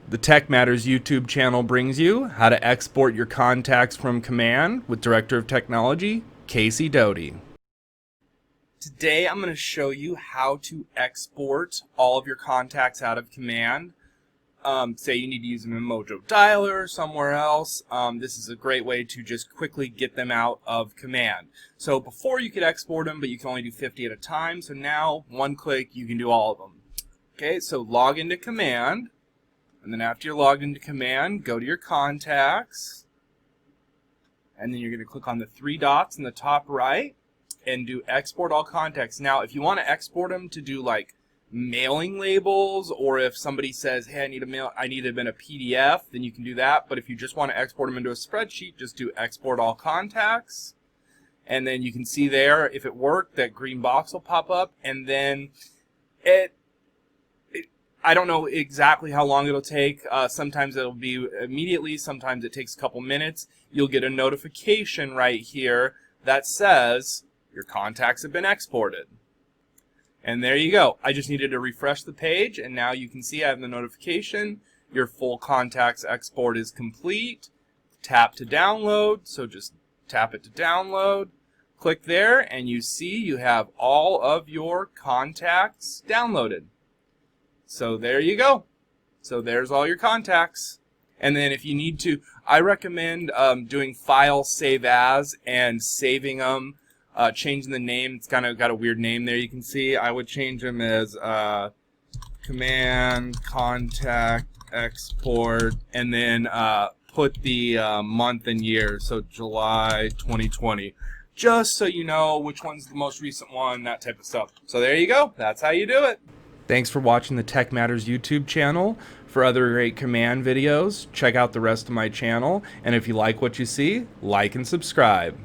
The Tech Matters YouTube channel brings you how to export your contacts from Command with Director of Technology, CaseyDoty. Today I'm going to show you how to export all of your contacts out of Command. Say you need to use them in Mojo Dialer or somewhere else. This is a great way to just quickly get them out of Command. So before you could export them, but you can only do 50 at a time. So now, one click, you can do all of them. Okay, so log into Command. And then after you're logged into Command, go to your contacts. And then you're going to click on the three dots in the top right and do export all contacts. Now, if you want to export them to do like mailing labels, or if somebody says, hey, I need them in a PDF, then you can do that. But if you just want to export them into a spreadsheet, just do export all contacts. And then you can see there, if it worked, that green box will pop up. And then I don't know exactly how long it'll take. Sometimes it'll be immediately. Sometimes it takes a couple minutes. You'll get a notification right here that says your contacts have been exported. And there you go. I just needed to refresh the page, and now you can see I have the notification. Your full contacts export is complete. Tap to download. So just tap it to download. Click there, and you see you have all of your contacts downloaded. So there you go. So there's all your contacts. And then if you need to, I recommend doing File Save As and saving them, changing the name. It's kind of got a weird name there, you can see. I would change them as Command Contact Export, and then put the month and year, so July 2020. Just so you know which one's the most recent one, that type of stuff. So there you go. That's how you do it. Thanks for watching the Tech Matters YouTube channel. For other great Command videos, check out the rest of my channel. And if you like what you see, like and subscribe.